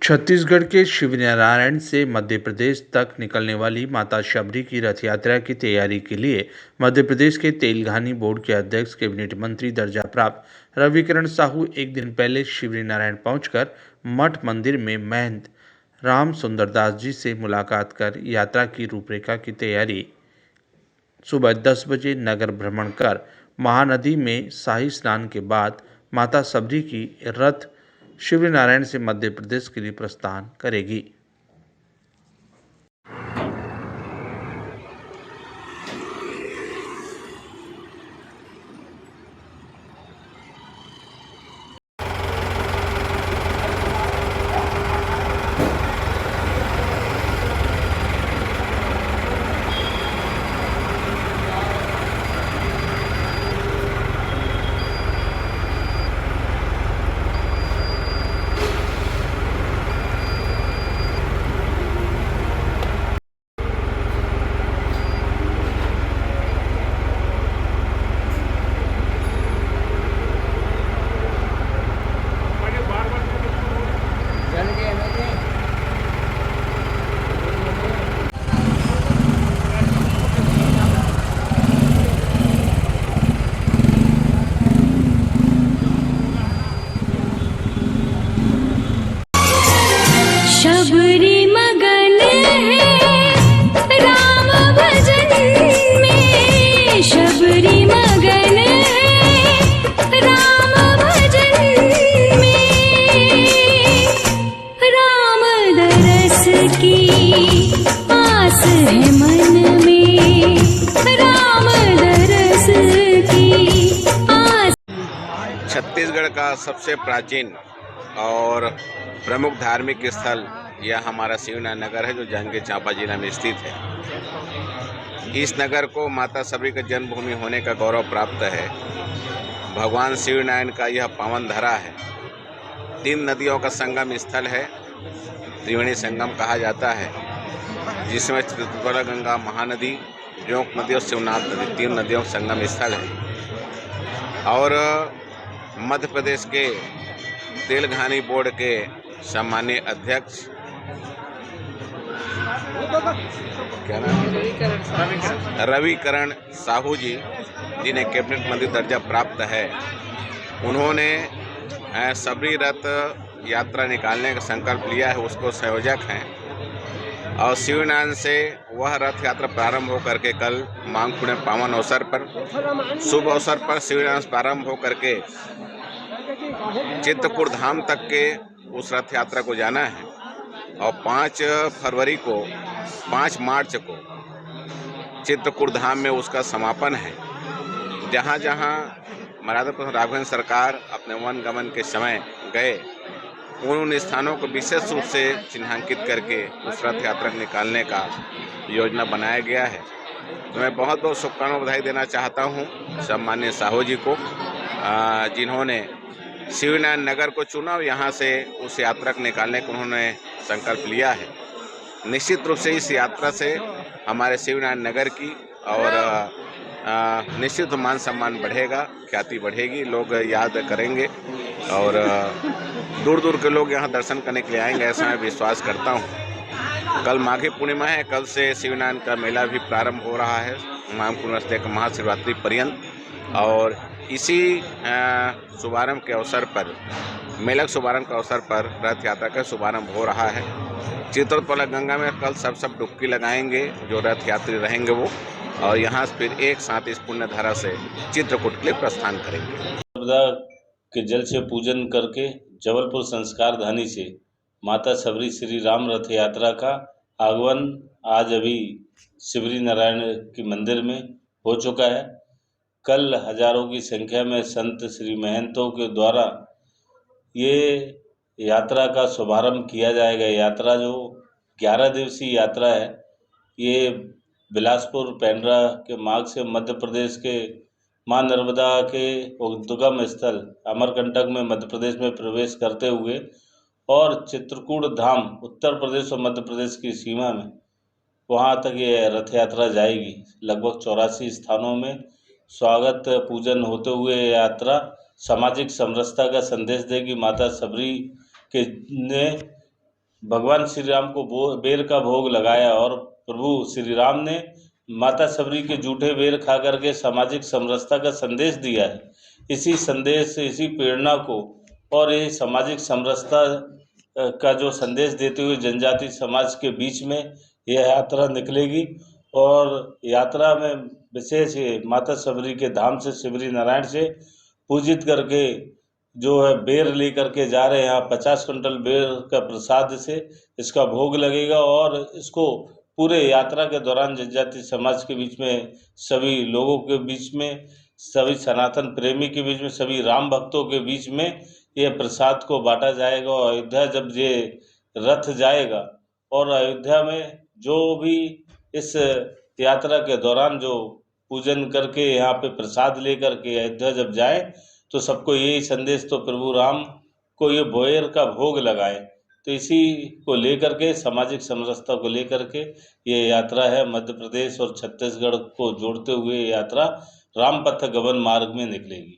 छत्तीसगढ़ के शिवनारायण से मध्य प्रदेश तक निकलने वाली माता शबरी की रथ यात्रा की तैयारी के लिए मध्य प्रदेश के तेलघानी बोर्ड के अध्यक्ष कैबिनेट मंत्री दर्जा प्राप्त रविकरण साहू एक दिन पहले शिवनारायण पहुंचकर मठ मंदिर में महंत राम सुंदरदास जी से मुलाकात कर यात्रा की रूपरेखा की तैयारी सुबह 10 बजे नगर भ्रमण कर महानदी में शाही स्नान के बाद माता शबरी की रथ शिवनारायण से मध्य प्रदेश के लिए प्रस्थान करेगी। शबरी मगन है राम भजन में, शबरी मगन है राम भजन में, राम दरस की आस है मन में, राम दरस की आस। छत्तीसगढ़ का सबसे प्राचीन और प्रमुख धार्मिक स्थल यह हमारा शिवनारायण नगर है, जो जांजगीर चांपा जिला में स्थित है। इस नगर को माता शबरी का जन्मभूमि होने का गौरव प्राप्त है। भगवान शिवनारायण का यह पावन धरा है। 3 नदियों का संगम स्थल है, त्रिवेणी संगम कहा जाता है, जिसमें त्रिपुरा गंगा, महानदी, जोंक नदी और शिवनाथ नदी 3 नदियों का संगम स्थल है। और मध्य प्रदेश के तेलघानी बोर्ड के सम्मानीय अध्यक्ष क्या नाम है, रविकरण साहू जी, जिन्हें कैबिनेट मंत्री दर्जा प्राप्त है, उन्होंने शबरी रथ यात्रा निकालने का संकल्प लिया है। उसको संयोजक हैं और शिवनारायण से वह रथ यात्रा प्रारंभ होकर के कल मांग पुण्य पावन अवसर पर, शुभ अवसर पर शिवनारायण से प्रारंभ होकर के चित्रकूट धाम तक के उस रथ यात्रा को जाना है और 5 मार्च को चित्रकूट धाम में उसका समापन है। जहाँ जहाँ मराठा राघवेंद्र सरकार अपने वन गमन के समय गए, उन स्थानों को विशेष रूप से चिन्हांकित करके उस रथ यात्रा निकालने का योजना बनाया गया है। तो मैं बहुत बहुत शुभकामनाएं बधाई देना चाहता हूँ सम्मानीय साहू जी को, जिन्होंने शिवनारायण नगर को चुना और यहाँ से उस यात्रा को निकालने का उन्होंने संकल्प लिया है। निश्चित रूप से इस यात्रा से हमारे शिवनारायण नगर की और निश्चित मान सम्मान बढ़ेगा, ख्याति बढ़ेगी, लोग याद करेंगे और दूर दूर के लोग यहाँ दर्शन करने के लिए आएंगे, ऐसा मैं विश्वास करता हूँ। कल माघी पूर्णिमा है, कल से शिवनारायण का मेला भी प्रारंभ हो रहा है, माघ पूर्णिमा से महाशिवरात्रि पर्यंत। और इसी शुभारंभ के अवसर पर, मेला के शुभारंभ के अवसर पर रथ यात्रा का शुभारंभ हो रहा है। चित्रकूट गंगा में कल सब डुबकी लगाएंगे जो रथ यात्री रहेंगे वो, और यहाँ से फिर एक साथ इस पुण्य धारा से चित्रकूट के लिए प्रस्थान करेंगे। नर्मदा के जल से पूजन करके जबलपुर संस्कार धानी से माता शबरी श्री राम रथ यात्रा का आगमन आज अभी शिवरी नारायण के मंदिर में हो चुका है। कल हजारों की संख्या में संत श्री महंतों के द्वारा ये यात्रा का शुभारंभ किया जाएगा। यात्रा जो 11 दिवसीय यात्रा है, ये बिलासपुर पेंड्रा के मार्ग से मध्य प्रदेश के मां नर्मदा के उद्गम स्थल अमरकंटक में मध्य प्रदेश में प्रवेश करते हुए और चित्रकूट धाम उत्तर प्रदेश और मध्य प्रदेश की सीमा में वहाँ तक ये रथ यात्रा जाएगी। लगभग 84 स्थानों में स्वागत पूजन होते हुए यात्रा सामाजिक समरसता का संदेश देगी। माता शबरी के ने भगवान श्री राम को बेर का भोग लगाया और प्रभु श्री राम ने माता शबरी के जूठे बेर खा करके सामाजिक समरसता का संदेश दिया है। इसी संदेश, इसी प्रेरणा को और ये सामाजिक समरसता का जो संदेश देते हुए जनजाति समाज के बीच में यह यात्रा निकलेगी और यात्रा में विशेष ये माता शबरी के धाम से, शिवरी नारायण से पूजित करके जो है बेर लेकर के जा रहे हैं। यहाँ 50 कुंटल बेर का प्रसाद से इसका भोग लगेगा और इसको पूरे यात्रा के दौरान जनजाति समाज के बीच में, सभी लोगों के बीच में, सभी सनातन प्रेमी के बीच में, सभी राम भक्तों के बीच में यह प्रसाद को बांटा जाएगा। और अयोध्या जब ये रथ जाएगा और अयोध्या में जो भी इस यात्रा के दौरान जो पूजन करके यहाँ पे प्रसाद लेकर के अयोध्या जब जाए तो सबको यही संदेश, तो प्रभु राम को ये बेर का भोग लगाए। तो इसी को लेकर के, सामाजिक समरसता को लेकर के ये यात्रा है। मध्य प्रदेश और छत्तीसगढ़ को जोड़ते हुए ये यात्रा रामपथ गमन मार्ग में निकलेगी।